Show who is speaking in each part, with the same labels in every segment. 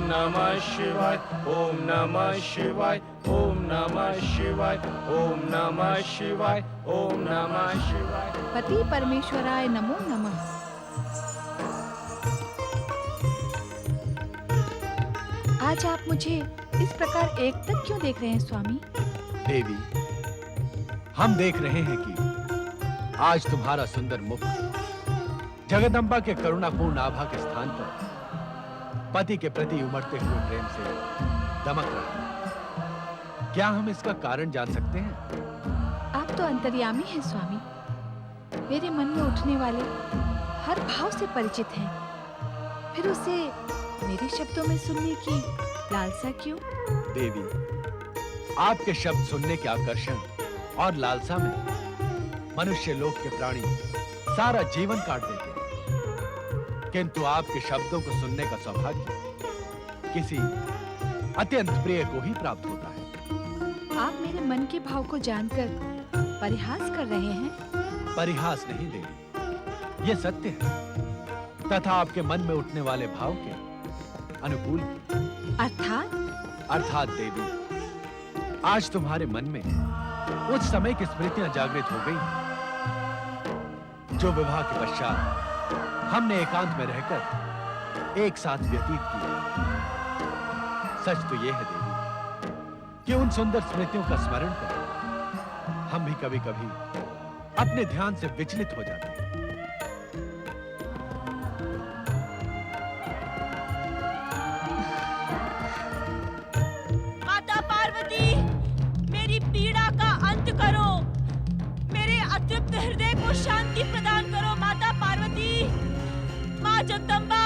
Speaker 1: नमः शिवाय, ओम नमः शिवाय, ओम नमः शिवाय, ओम नमः शिवाय, ओम नमः शिवाय।
Speaker 2: पति परमेश्वराय नमो नमः। आज आप मुझे इस प्रकार एकटक क्यों देख रहे हैं स्वामी?
Speaker 3: देवी, हम देख रहे हैं कि आज तुम्हारा सुंदर मुख जगदम्बा के करुणापूर्ण आभा के स्थान पर पति के प्रति उमड़ते हुए प्रेम से दमक रहा है। क्या हम इसका कारण जान सकते हैं?
Speaker 2: आप तो अंतर्यामी हैं स्वामी। मेरे मन में उठने वाले हर भाव से परिचित हैं। फिर उसे मेरे शब्दों में सुनने की लालसा क्यों?
Speaker 3: देवी, आपके शब्द सुनने के आकर्षण और लालसा में मनुष्य लोक के प्राणी सारा जीवन काट देते हैं, किंतु आपके शब्दों को सुनने का सौभाग्य किसी अत्यंत प्रिय को ही प्राप्त होता है।
Speaker 2: आप मेरे मन के भाव को जानकर परिहास कर रहे हैं?
Speaker 3: परिहास नहीं देवी, ये सत्य है, तथा आपके मन में उठने वाले भाव के अनुकूल। अर्थात देवी, आज तुम्हारे मन में उस समय की स्मृतियां जागृत हो गई जो विवाह के पश्चात हमने एकांत में रहकर एक साथ व्यतीत किया। सच तो यह है देवी कि उन सुंदर स्मृतियों का स्मरण कर हम भी कभी-कभी अपने ध्यान से विचलित हो जाते हैं।
Speaker 4: माता पार्वती, मेरी पीड़ा का अंत करो, मेरे अतृप्त हृदय को शांति प्रदान करो। माता पार्वती, माँ जगदम्बा।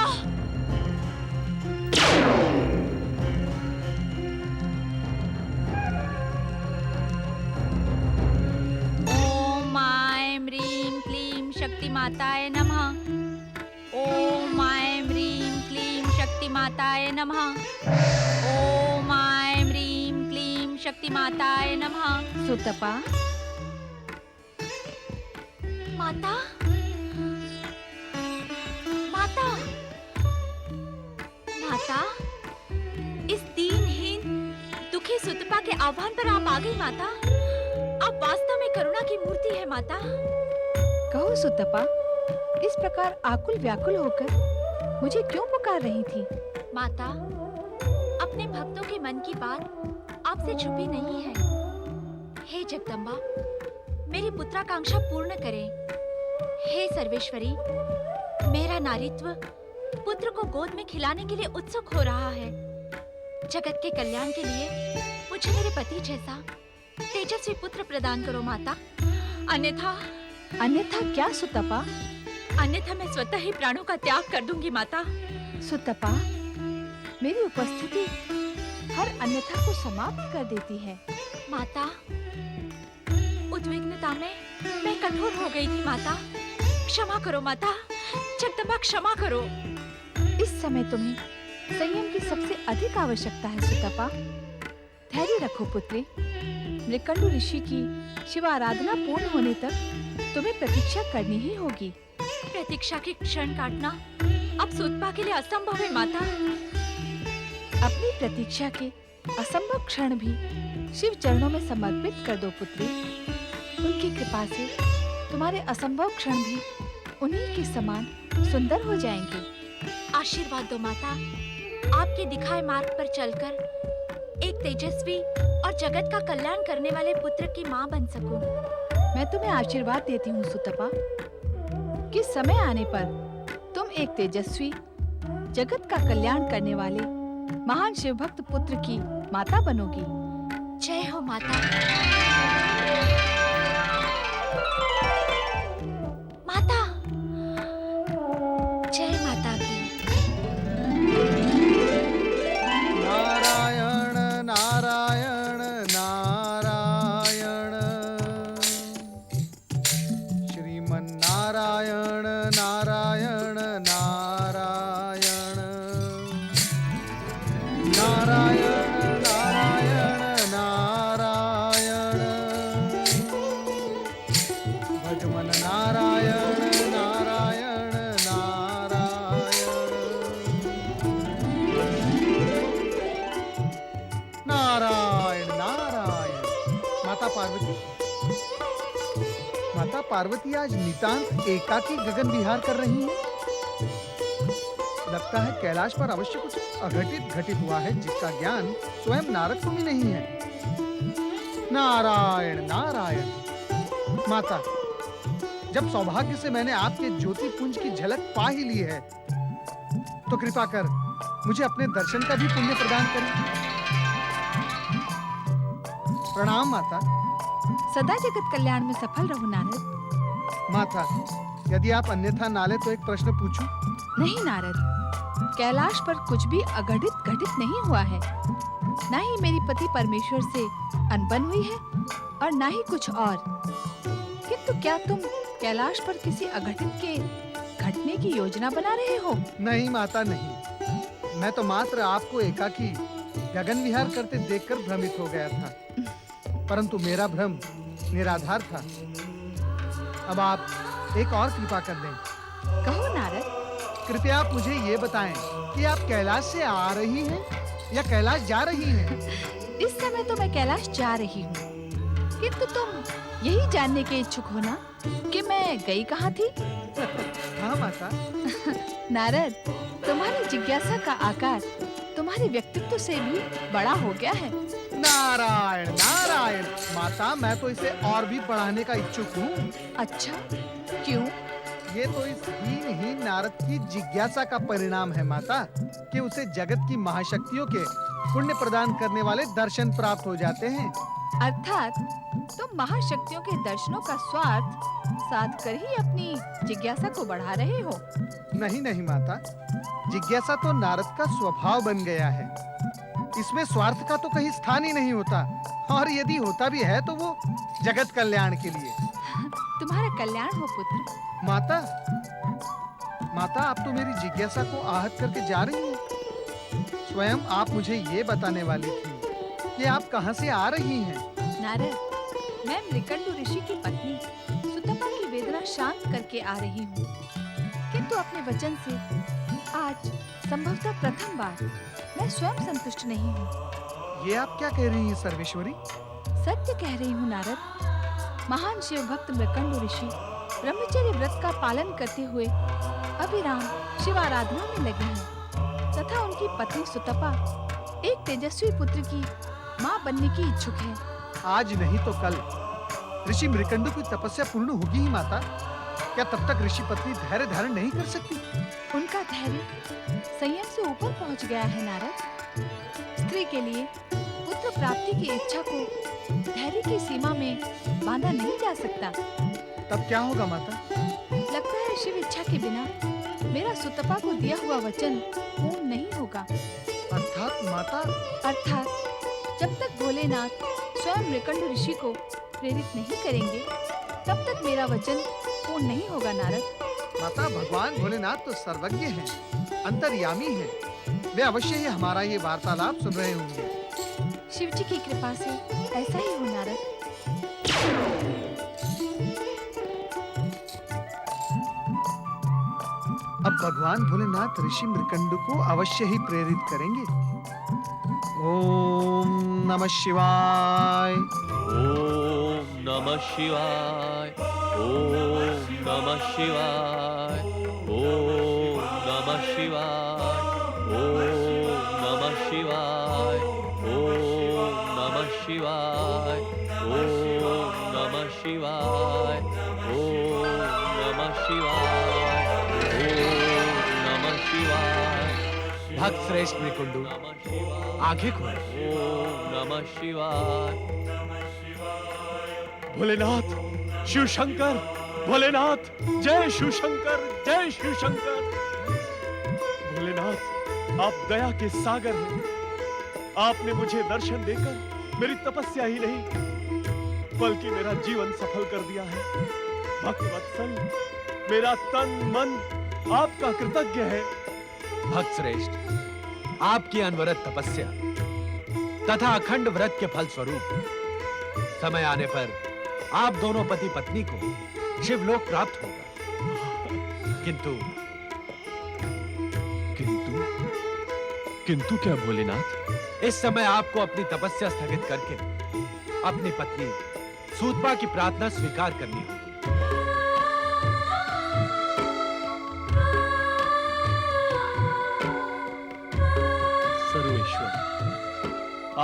Speaker 4: ओम ऐं ह्रीं क्लीं शक्ति माताय नमः। ओम ऐं ह्रीं क्लीं शक्ति माताय नमः। ओम ऐं ह्रीं क्लीं शक्ति माताय नमः।
Speaker 2: सुतपा,
Speaker 4: माता, माता, माता, इस दीनहीन दुखी सुतपा के आह्वान पर आप आ गई माता। आप वास्तव में करुणा की मूर्ति है माता।
Speaker 2: कहो सुतपा, इस प्रकार आकुल व्याकुल होकर मुझे क्यों पुकार रही थी?
Speaker 4: माता, अपने भक्तों के मन की बात आपसे छुपी नहीं है। हे जगदम्बा, मेरी पुत्राकांक्षा पूर्ण करें। हे सर्वेश्वरी, मेरा नारीत्व पुत्र को गोद में खिलाने के लिए उत्सुक हो रहा है। जगत के कल्याण के लिए मुझे मेरे पति जैसा तेजस्वी पुत्र प्रदान करो माता।
Speaker 2: अन्यथा क्या सुतपा?
Speaker 4: अन्यथा मैं स्वतः ही प्राणों का त्याग कर दूंगी माता।
Speaker 2: सुतपा, मेरी उपस्थिति हर अन्यथा को समाप्त कर देती है।
Speaker 4: माता, उद्विग्नता में मैं कठोर हो गई थी माता। क्षमा करो माता, जगदम्बा क्षमा करो।
Speaker 2: इस समय तुम्हें संयम की सबसे अधिक आवश्यकता है सुतपा। धैर्य रखो पुत्री। मृकंडु ऋषि की शिवाराधना पूर्ण होने तक तुम्हें प्रतीक्षा करनी ही होगी।
Speaker 4: प्रतीक्षा के क्षण काटना अब सुतपा के लिए असंभव है माता।
Speaker 2: अपनी प्रतीक्षा के असंभव क्षण भी शिव चरणों में समर्पित कर दो पुत्री। उनकी कृपा से तुम्हारे असंभव क्षण भी उन्हीं के समान सुंदर हो जाएंगे।
Speaker 4: आशीर्वाद दो माता, आपके दिखाए मार्ग पर चलकर एक तेजस्वी और जगत का कल्याण करने वाले पुत्र की माँ बन सकूं।
Speaker 2: मैं तुम्हें आशीर्वाद देती हूँ सुतपा कि समय आने पर तुम एक तेजस्वी, जगत का कल्याण करने वाले महान शिव भक्त पुत्र की माता बनोगी।
Speaker 4: जय हो माता। माता, जय माता की।
Speaker 5: नारायण नारायण नारायण, श्रीमन नारायण नारायण नारायण, नारायण नारायण नारायण, भजमन नारायण नारायण नारायण। पार्वती आज नितांत एकाकी गगन विहार कर रही हैं। लगता है कैलाश पर अवश्य कुछ अघटित घटित हुआ है, जिसका ज्ञान स्वयं नारद को भी नहीं है। नारायण नारायण। माता, जब सौभाग्य से मैंने आपके ज्योति पुंज की झलक पा ही ली है, तो कृपा कर मुझे अपने दर्शन का भी पुण्य प्रदान करें। प्रणाम माता।
Speaker 2: सदा जगत कल्याण में सफल रहो नारद।
Speaker 5: माता, यदि आप अन्यथा ना ले तो एक प्रश्न पूछूं?
Speaker 2: नहीं नारद, कैलाश पर कुछ भी अघटित घटित नहीं हुआ है। ना ही मेरी पति परमेश्वर से अनबन हुई है और ना ही कुछ और। किंतु क्या तुम कैलाश पर किसी अघटित के घटने की योजना बना रहे हो?
Speaker 5: नहीं माता, नहीं। मैं तो मात्र आपको एकाकी गगन विहार करते देखकर भ्रमित हो गया था, परंतु मेरा भ्रम निराधार था। अब आप एक और कृपा कर दें।
Speaker 2: कहो नारद।
Speaker 5: कृपया आप मुझे ये बताएं कि आप कैलाश से आ रही हैं या कैलाश जा रही हैं?
Speaker 2: इस समय तो मैं कैलाश जा रही हूँ, किंतु तुम यही जानने के इच्छुक हो ना कि मैं गई कहाँ थी?
Speaker 5: हाँ माता।
Speaker 2: नारद, तुम्हारी जिज्ञासा का आकार तुम्हारे व्यक्तित्व से भी बड़ा हो गया है।
Speaker 5: नारायण नारायण। माता, मैं तो इसे और भी बढ़ाने का इच्छुक हूँ।
Speaker 2: अच्छा, क्यों?
Speaker 5: ये तो इस हीन नारद की जिज्ञासा का परिणाम है माता, कि उसे जगत की महाशक्तियों के पुण्य प्रदान करने वाले दर्शन प्राप्त हो जाते हैं।
Speaker 2: अर्थात तुम महाशक्तियों के दर्शनों का स्वार्थ साध कर ही अपनी जिज्ञासा को बढ़ा रहे हो।
Speaker 5: नहीं नहीं माता, जिज्ञासा तो नारद का स्वभाव बन गया है। इसमें स्वार्थ का तो कहीं स्थान ही नहीं होता, और यदि होता भी है तो वो जगत कल्याण के लिए।
Speaker 2: तुम्हारा कल्याण हो पुत्र।
Speaker 5: माता, माता, आप तो मेरी जिज्ञासा को आहत करके जा रही हैं। स्वयं आप मुझे ये बताने वाली थी कि आप कहाँ से आ रही हैं।
Speaker 2: नारद, मैं मृकंडु ऋषि की पत्नी सुतपा की वेदना शांत करके आ रही हूँ, किंतु अपने वचन से आज संभवतः प्रथम बार मैं स्वयं संतुष्ट नहीं हूँ।
Speaker 5: ये आप क्या कह रही हैं सर्वेश्वरी?
Speaker 2: सत्य कह रही हूँ नारद। महान शिव भक्त मृकंडु ऋषि ब्रह्मचर्य व्रत का पालन करते हुए अविराम शिव आराधना में लगे हैं, तथा उनकी पत्नी सुतपा एक तेजस्वी पुत्र की माँ बनने की इच्छुक है।
Speaker 5: आज नहीं तो कल ऋषि मृकंडु की तपस्या पूर्ण होगी ही माता। क्या तब तक ऋषि पत्नी धैर्य धारण नहीं कर सकती?
Speaker 2: उनका धैर्य संयम से ऊपर पहुँच गया है नारद। स्त्री के लिए पुत्र प्राप्ति की इच्छा को धैर्य की सीमा में बांधा नहीं जा सकता।
Speaker 5: तब क्या होगा माता?
Speaker 2: लगता है शिव इच्छा के बिना मेरा सुतपा को दिया हुआ वचन पूर्ण नहीं होगा।
Speaker 5: अर्थात माता?
Speaker 2: अर्थात जब तक भोलेनाथ स्वयं मृकंडु ऋषि को प्रेरित नहीं करेंगे, तब तक मेरा वचन पूर्ण नहीं होगा नारद।
Speaker 5: माता, भगवान भोलेनाथ तो सर्वज्ञ हैं, अंतर्यामी हैं। वे अवश्य ही हमारा ये वार्तालाप सुन रहे होंगे।
Speaker 2: शिव जी की कृपा से ऐसा ही हो नारद।
Speaker 5: अब भगवान भोलेनाथ ऋषि मृकंडु को अवश्य ही प्रेरित करेंगे। ओम नमः शिवाय।
Speaker 1: ओम नमः शिवाय। ओम नमः शिवाय। ओम नमः शिवाय। ओम नमः शिवाय। ओम नमः शिवाय। ओम नमः शिवाय। ओम नमः शिवाय। ओम नमः शिवाय।
Speaker 3: भक्त श्रेष्ठ मृकुंडु, आंखें खोल।
Speaker 1: ओम नमः शिवाय।
Speaker 3: भोलेनाथ, शिव शंकर, भोलेनाथ, जय शिव शंकर, जय शिव शंकर। भोलेनाथ, आप दया के सागर हैं। आपने मुझे दर्शन देकर मेरी तपस्या ही नहीं बल्कि मेरा जीवन सफल कर दिया है। भक्त वत्सल, मेरा तन मन आपका कृतज्ञ है। भक्त श्रेष्ठ, आपकी अनवरत तपस्या तथा अखंड व्रत के फल स्वरूप समय आने पर आप दोनों पति पत्नी को शिवलोक प्राप्त होगा। किंतु किंतु किंतु क्या भोलेनाथ? इस समय आपको अपनी तपस्या स्थगित करके अपनी पत्नी सूतपा की प्रार्थना स्वीकार करनी होगी।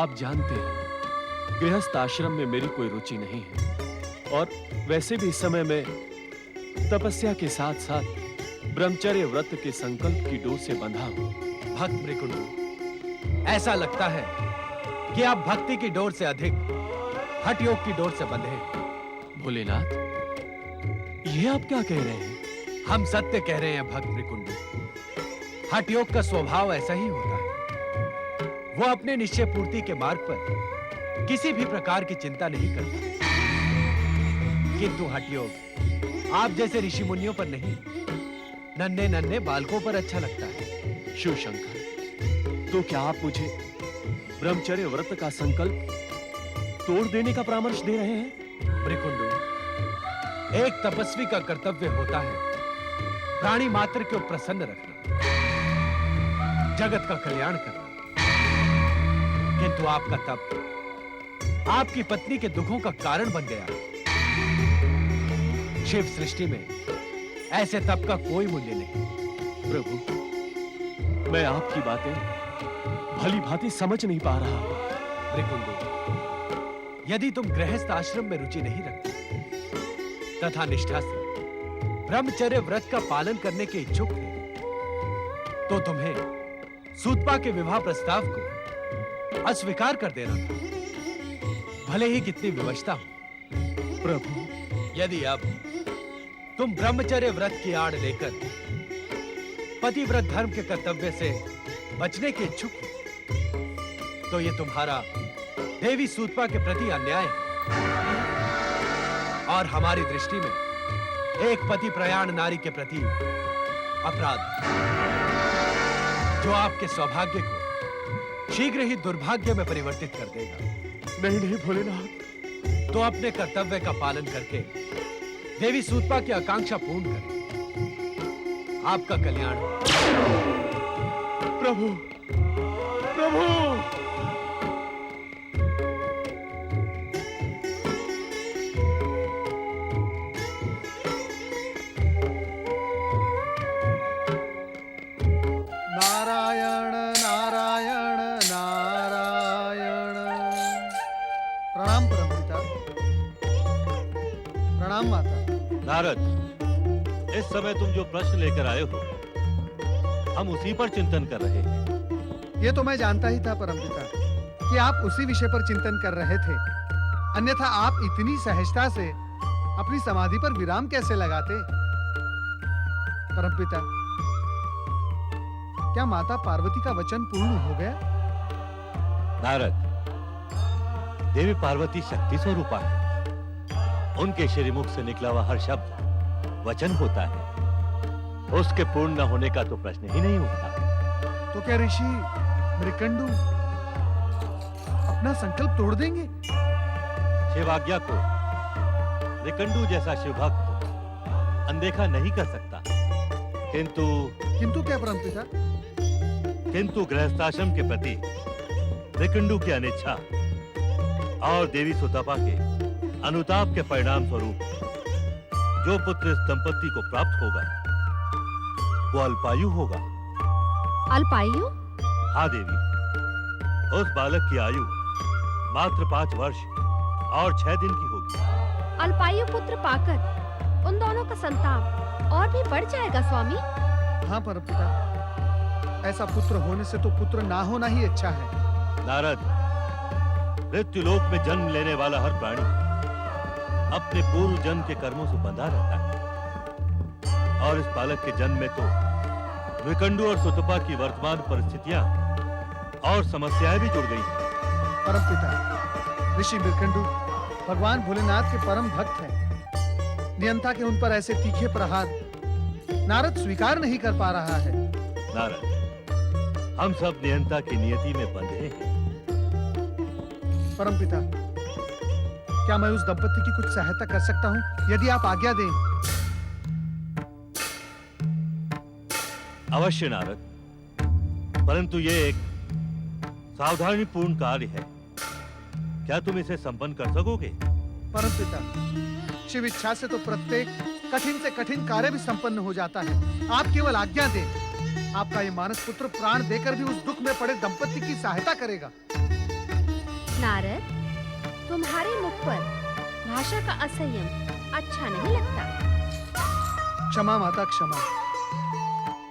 Speaker 3: आप जानते हैं गृहस्थ आश्रम में मेरी कोई रुचि नहीं है और वैसे भी इस समय मैं तपस्या के साथ साथ ब्रह्मचर्य व्रत के संकल्प की डोर से बंधा हूं।
Speaker 5: भक्त मृकुंडु,
Speaker 3: ऐसा लगता है कि आप भक्ति की डोर से अधिक हठ योग की डोर से बंधे हैं। भोलेनाथ, ये आप क्या कह रहे हैं?
Speaker 5: हम सत्य कह रहे हैं भक्त मृकुंडु। हठ योग का स्वभाव ऐसा ही होता है। वो अपने निश्चय पूर्ति के मार्ग पर किसी भी प्रकार की चिंता नहीं करता, किंतु हठ योग आप जैसे ऋषि मुनियों पर नहीं, नन्हे नन्हे बालकों पर अच्छा लगता है।
Speaker 3: शिव शंकर, तो क्या आप मुझे ब्रह्मचर्य व्रत का संकल्प तोड़ देने का परामर्श दे रहे हैं?
Speaker 5: मृकुंडु, एक तपस्वी का कर्तव्य होता है प्राणी मात्र को प्रसन्न रखना, जगत का कल्याण करना, किंतु आपका तप आपकी पत्नी के दुखों का कारण बन गया। शिव सृष्टि में ऐसे तप का कोई मूल्य नहीं।
Speaker 3: प्रभु, मैं आपकी बातें भली भांति समझ नहीं पा रहा।
Speaker 5: मृकुंडु, यदि तुम गृहस्थ आश्रम में रुचि नहीं रखते तथा निष्ठा से ब्रह्मचर्य व्रत का पालन करने के इच्छुक थे, तो तुम्हें सूतपा के विवाह प्रस्ताव को अस्वीकार कर देना था, भले ही कितनी विवशता हो।
Speaker 3: प्रभु,
Speaker 5: यदि अब तुम ब्रह्मचर्य व्रत की आड़ लेकर पतिव्रत धर्म के कर्तव्य से बचने के इच्छुक हो, तो ये तुम्हारा देवी सूतपा के प्रति अन्याय है और हमारी दृष्टि में एक पति प्रयाण नारी के प्रति अपराध, जो आपके सौभाग्य को शीघ्र ही दुर्भाग्य में परिवर्तित कर देगा।
Speaker 3: नहीं नहीं भोलेनाथ,
Speaker 5: तो अपने कर्तव्य का पालन करके देवी सूतपा की आकांक्षा पूर्ण करें। आपका कल्याण हो।
Speaker 3: प्रभु, प्रभु।
Speaker 5: नारायण नारायण नारायण। प्रणाम परमपिता। प्रणाम माता।
Speaker 6: नारद, इस समय तुम जो प्रश्न लेकर आए हो, हम उसी पर चिंतन कर रहे हैं।
Speaker 5: ये तो मैं जानता ही था परमपिता कि आप उसी विषय पर चिंतन कर रहे थे, अन्यथा आप इतनी सहजता से अपनी समाधि पर विराम कैसे लगाते? परमपिता, क्या माता पार्वती का वचन पूर्ण हो गया?
Speaker 6: नारद, देवी पार्वती शक्ति स्वरूपा है। उनके श्रीमुख से निकला हुआ हर शब्द वचन होता है। उसके पूर्ण न होने का तो प्रश्न ही नहीं उठता।
Speaker 5: तो क्या ऋषि मृकंडु अपना संकल्प तोड़ देंगे?
Speaker 6: शिवाज्ञा को मृकंडु जैसा शिवभक्त अनदेखा नहीं कर सकता।
Speaker 5: किंतु क्या परमपिता?
Speaker 6: किंतु गृहस्थाश्रम के प्रति मृकंडु की अनिच्छा और देवी सुतपा के अनुताप के परिणाम स्वरूप जो पुत्र इस दंपति को प्राप्त होगा वो अल्पायु होगा।
Speaker 4: अल्पायु?
Speaker 6: हाँ देवी, उस बालक की आयु मात्र 5 वर्ष और 6 दिन की होगी।
Speaker 4: अल्पायु पुत्र पाकर उन दोनों का संताप और भी बढ़ जाएगा स्वामी।
Speaker 5: हाँ परमपिता, ऐसा पुत्र होने से तो पुत्र ना होना ही अच्छा है।
Speaker 6: नारद, मृत्युलोक में जन्म लेने वाला हर प्राणी अपने पूर्व जन्म के कर्मों से बंधा रहता है और इस बालक के जन्म में तो मृकंडु और सुतपा की वर्तमान परिस्थितियां और समस्याएं भी जुड़ गई हैं।
Speaker 5: परमपिता, ऋषि मृकंडु भगवान भोलेनाथ के परम भक्त हैं। नियंता के उन पर ऐसे तीखे प्रहार नारद स्वीकार नहीं कर पा रहा है।
Speaker 6: नारद, हम सब नियंता की नियति में बंधे हैं।
Speaker 5: परमपिता, क्या मैं उस दंपति की कुछ सहायता कर सकता हूँ, यदि आप आज्ञा दें?
Speaker 6: अवश्य नारद, परंतु ये एक सावधानीपूर्ण कार्य है। क्या तुम इसे संपन्न कर सकोगे?
Speaker 5: परमपिता, शिव इच्छा से तो प्रत्येक कठिन से कठिन कार्य भी संपन्न हो जाता है। आप केवल आज्ञा दें। आपका ये मानस पुत्र प्राण देकर भी उस दुख में पड़े दंपति की सहायता करेगा।
Speaker 7: नारद, तुम्हारे मुख पर भाषा का असंयम अच्छा नहीं लगता।
Speaker 5: क्षमा माता क्षमा।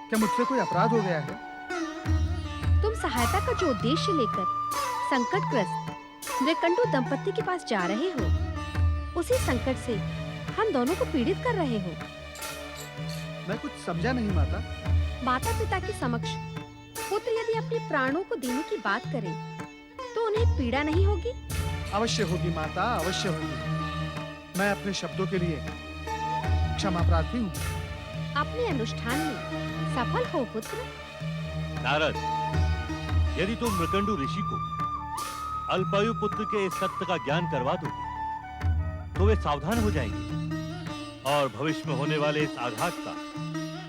Speaker 5: क्या मुझसे कोई अपराध हो गया है?
Speaker 7: तुम सहायता का जो उद्देश्य लेकर संकटग्रस्त मृकंडू दंपत्ति के पास जा रहे हो, उसी संकट से हम दोनों को पीड़ित कर रहे हो।
Speaker 5: मैं कुछ समझा नहीं माता।
Speaker 7: माता पिता के समक्ष पुत्र यदि अपने प्राणों को देने की बात करे तो उन्हें पीड़ा नहीं होगी?
Speaker 5: अवश्य होगी माता, अवश्य होगी। मैं अपने शब्दों के लिए क्षमा प्रार्थी हूँ।
Speaker 7: अपने अनुष्ठान में सफल हो पुत्र।
Speaker 6: नारद, यदि तुम मृकंडू ऋषि को अल्पायु पुत्र के इस सत्य का ज्ञान करवा दोगे तो वे सावधान हो जाएंगे और भविष्य में होने वाले इस आघात का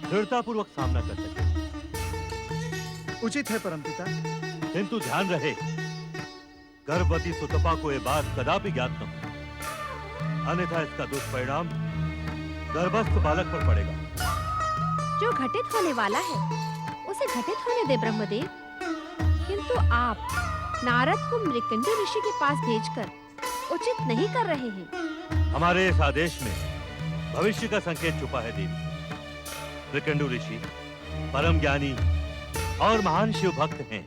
Speaker 6: दृढ़तापूर्वक सामना कर सकेंगे।
Speaker 5: उचित है परमपिता।
Speaker 6: किंतु ध्यान रहे, गर्भवती सुतपा को ये बात कदापि ज्ञात न हो, अन्यथा इसका दुष्परिणाम गर्भस्थ बालक पर पड़ेगा।
Speaker 7: जो घटित होने वाला है उसे घटित होने दे ब्रह्मदेव। किंतु आप नारद को मृकंडू ऋषि के पास भेजकर उचित नहीं कर रहे हैं।
Speaker 6: हमारे इस आदेश में भविष्य का संकेत छुपा है देवी। मृकंडू ऋषि परम ज्ञानी और महान शिव भक्त हैं।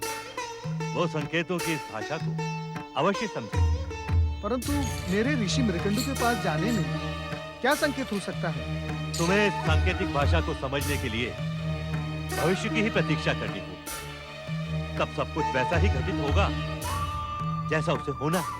Speaker 6: वो संकेतों की इस भाषा को अवश्य समझेंगे।
Speaker 5: परंतु मेरे ऋषि मृकंडू के पास जाने में क्या संकेत हो सकता है?
Speaker 6: तुम्हें इस सांकेतिक भाषा को समझने के लिए भविष्य की ही प्रतीक्षा करनी होगी। तब सब कुछ वैसा ही घटित होगा जैसा उसे होना है।